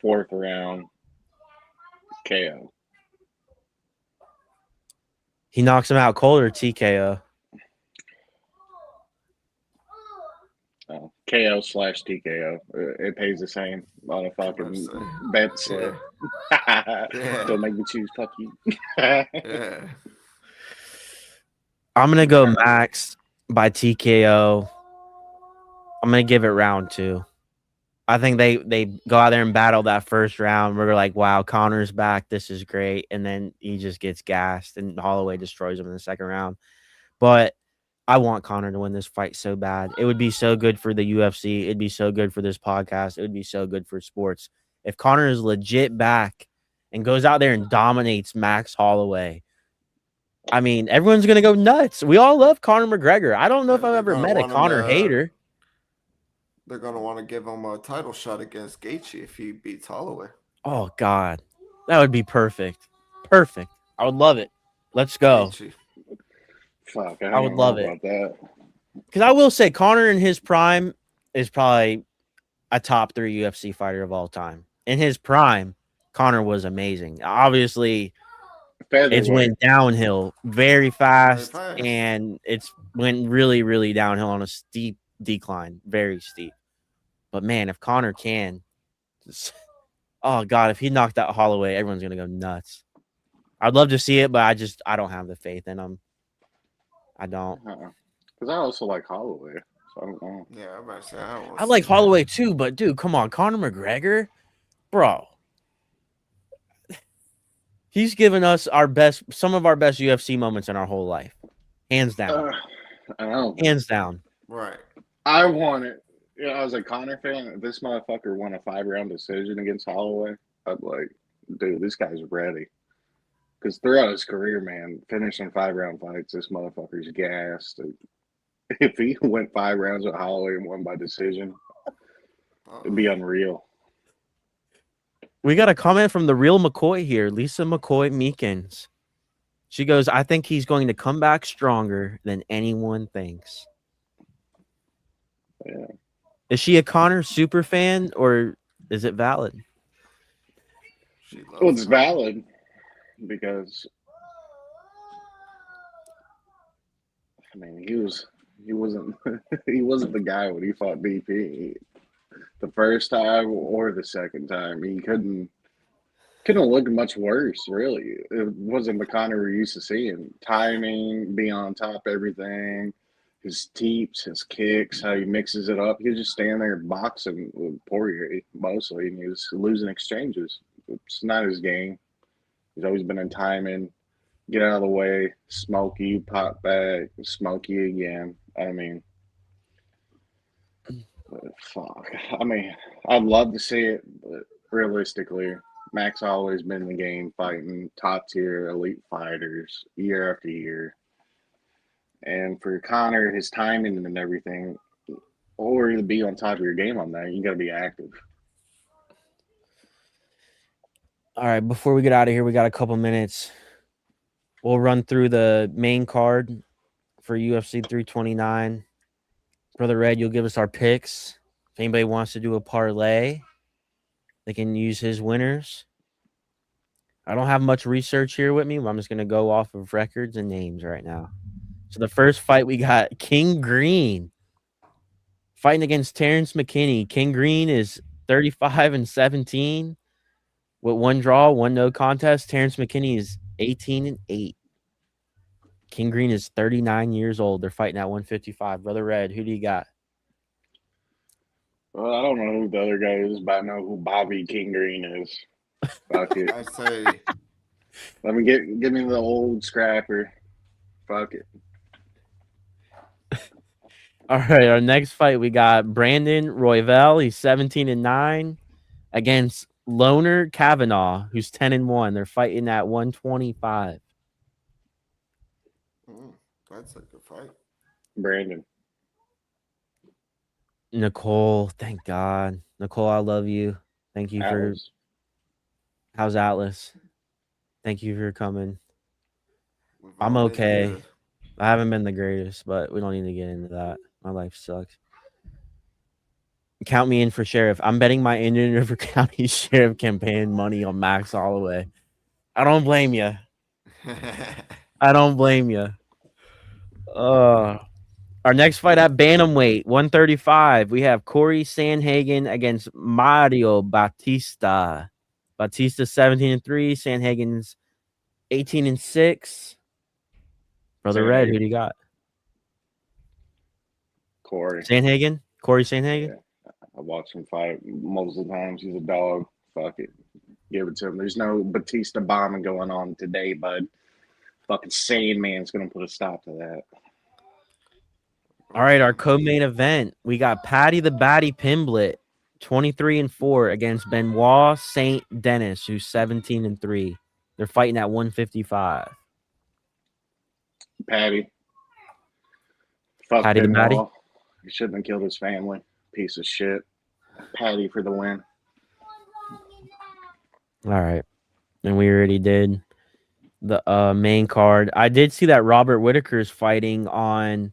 4th round, KO. He knocks him out cold or TKO? KO/TKO. It pays the same on a fucking bet slip. Yeah. Don't make me choose. Fuck you. Yeah. I'm going to go Max by TKO. I'm going to give it round 2. I think they go out there and battle that first round. We're like, wow, Conor's back. This is great. And then he just gets gassed and Holloway destroys him in the second round. But I want Conor to win this fight so bad. It would be so good for the UFC. It'd be so good for this podcast. It would be so good for sports. If Conor is legit back and goes out there and dominates Max Holloway, I mean, everyone's going to go nuts. We all love Conor McGregor. I don't know if I've ever met a Conor hater. They're going to want to give him a title shot against Gaethje if he beats Holloway. Oh, God. That would be perfect. Perfect. I would love it. Let's go. Gaethje. Fuck, I would love it. About that. Because I will say Conor in his prime is probably a top 3 UFC fighter of all time. In his prime, Conor was amazing. Obviously, it's went downhill very fast, and it's went really, really downhill on a steep decline, very steep. But man, if Conor can, oh God, if he knocked out Holloway, everyone's gonna go nuts. I'd love to see it, but I don't have the faith in him. I don't. Because I also like Holloway, so I don't know. Yeah, I'm about to say I like Holloway too, but dude, come on, Conor McGregor, bro. He's given us some of our best UFC moments in our whole life, hands down. I know. Hands down. Right. I want it. I was a Conor fan. If this motherfucker won a 5-round decision against Holloway, I'd like, dude, this guy's ready. Because throughout his career, man, finishing 5-round fights, this motherfucker's gassed. If he went 5 rounds with Holloway and won by decision, it'd be unreal. We got a comment from the real McCoy here, Lisa McCoy Meekins. She goes, I think he's going to come back stronger than anyone thinks. Yeah. Is she a Conor super fan or is it valid? Well, it's valid because I mean he wasn't the guy when he fought BP the first time or the second time. He couldn't look much worse, really. It wasn't the Conor we're used to seeing. Timing, being on top of everything, his teeps, his kicks, how he mixes it up. He was just standing there boxing with Poirier mostly, and he was losing exchanges. It's not his game. He's always been in timing. Get out of the way, smoke you, pop back, smoke you again. I mean, fuck. I mean, I'd love to see it, but realistically, Mac's always been in the game fighting top tier elite fighters year after year. And for Conor, his timing and everything, or to be on top of your game on that, you got to be active. All right, before we get out of here, we got a couple minutes. We'll run through the main card for UFC 329. Brother Red, you'll give us our picks. If anybody wants to do a parlay, they can use his winners. I don't have much research here with me, but I'm just going to go off of records and names right now. So the first fight, we got King Green fighting against Terrence McKinney. King Green is 35-17 with one draw, one no contest. Terrence McKinney is 18-8. King Green is 39 years old. They're fighting at 155. Brother Red, who do you got? Well, I don't know who the other guy is, but I know who Bobby King Green is. Fuck it. I say Let me give me the old scrapper. Fuck it. All right, our next fight, we got Brandon Royval. He's 17-9 against Loner Kavanaugh, who's 10-1. They're fighting at 125. that's a good fight. Brandon. Nicole, thank God. Nicole, I love you. Thank you for Atlas. how's Atlas? Thank you for coming. We've I'm all been okay. good. I haven't been the greatest, but we don't need to get into that. My life sucks. Count me in for sheriff. I'm betting my Indian River County Sheriff campaign money on Max Holloway. I don't blame you. I don't blame you. Our next fight at bantamweight, 135. We have Corey Sandhagen against Mario Batista. Batista 17-3. Sandhagen's 18-6. Brother Red, who do you got? Corey. Sandhagen? Corey Sandhagen? Yeah. I watch him fight most of the times. He's a dog. Fuck it. Give it to him. There's no Batista bombing going on today, bud. Fucking Sandman's going to put a stop to that. All right, our co-main event. We got Patty the Batty Pimblett, 23-4 against Benoit Saint Denis, who's 17-3. They're fighting at 155. Patty. Fuck Patty the Batty? Benoit. He shouldn't have killed his family. Piece of shit. Patty for the win. All right. And we already did the main card. I did see that Robert Whitaker's fighting on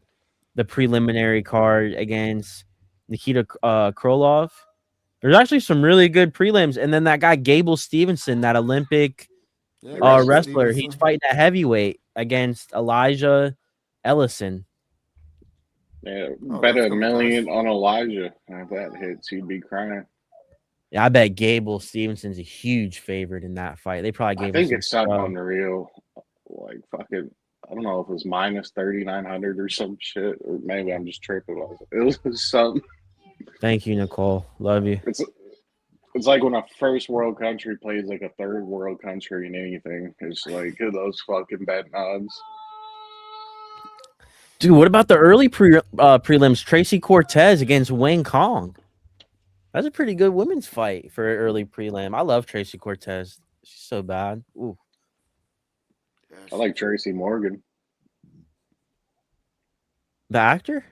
the preliminary card against Nikita Krylov. There's actually some really good prelims. And then that guy, Gable Stevenson, that Olympic wrestler, he's fighting at heavyweight against Elijah Ellison. Yeah, bet $1 million on Elijah. If that hits, he'd be crying. Yeah, I bet Gable Stevenson's a huge favorite in that fight. They probably gave I think it's something unreal. Like, fucking, I don't know if it was minus 3,900 or some shit, or maybe I'm just tripping. It was something. Thank you, Nicole. Love you. It's like when a first world country plays like a third world country in anything. It's like those fucking bet odds. Dude, what about the early prelims? Tracy Cortez against Wayne Kong. That's a pretty good women's fight for an early prelim. I love Tracy Cortez. She's so bad. Ooh. I like Tracy Morgan. The actor?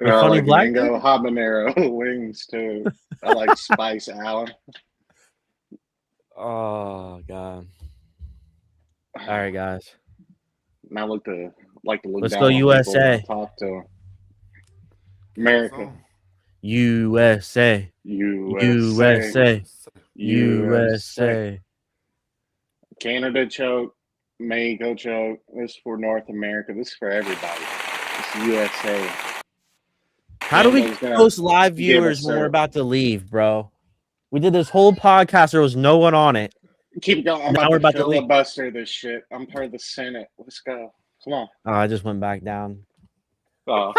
I like mango habanero wings too. I like Spice Allen. Oh God. All right, guys. Now like to look Let's down go on USA. people and talk to America. USA. USA. USA. Canada choke. Mexico choke. This is for North America. This is for everybody. This is USA. How do we post live viewers when we're about to leave, bro? We did this whole podcast. There was no one on it. Keep going. Now we're about to filibuster this shit. I'm part of the Senate. Let's go. Come on. Oh, I just went back down. Oh.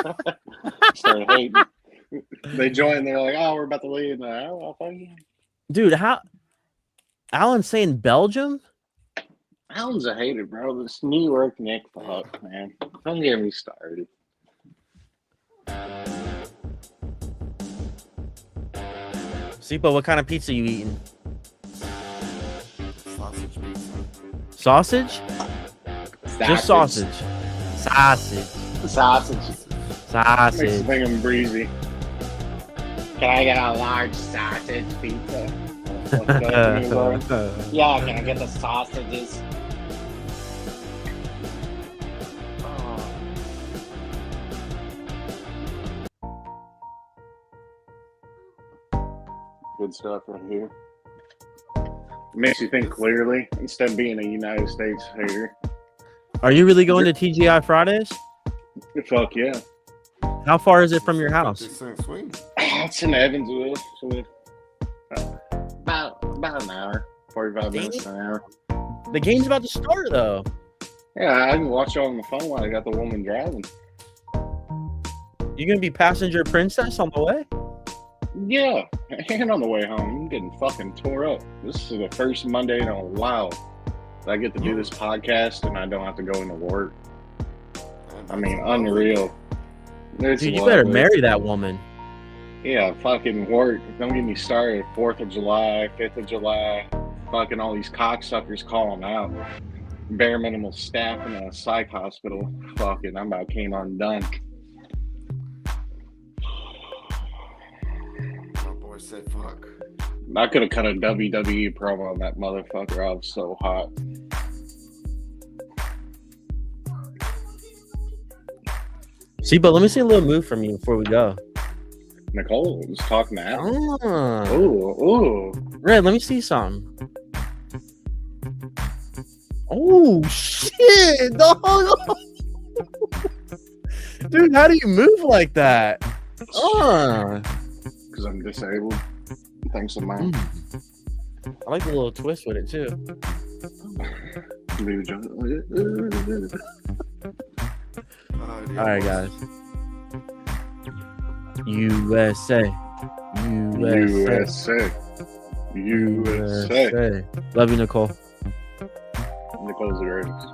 Started hating. They join. They're like, "Oh, we're about to leave." And oh, well, fuck you. Dude, how Alan's saying Belgium? Alan's a hater, bro. This New York Nick fuck, man. Don't get me started. Sipo, what kind of pizza you eating? Sausage pizza. Sausage? Just sausage. Sausage. Sausage. Makes the Sausage. thing I'm breezy. Can I get a large sausage pizza? Yeah, can I get the sausages? Good stuff right here. Makes you think clearly instead of being a United States hater. Are you really going to TGI Fridays? Fuck yeah. How far is it from your house? It's in Evansville. So about an hour. 45 minutes to an hour. The game's about to start, though. Yeah, I can watch it on the phone while I got the woman driving. You gonna be passenger princess on the way? Yeah, and on the way home, I'm getting fucking tore up. This is the first Monday in a while that I get to do this podcast and I don't have to go into work. I mean, unreal. Dude, you better marry that woman. Yeah, fucking work. Don't get me started. 4th of July, 5th of July. Fucking all these cocksuckers calling out. Bare minimal staff in a psych hospital. Fucking, I'm about came undone. My boy said fuck. I could have cut a WWE promo on that motherfucker. I was so hot. See, but let me see a little move from you before we go. Nicole, let's talk now. Oh. Ooh. Red, let me see something. Oh, shit. No. Dude, how do you move like that? Because I'm disabled. Thanks to mine. I like the little twist with it, too. All right, guys. USA. USA. Love you, Nicole. Nicole's the greatest.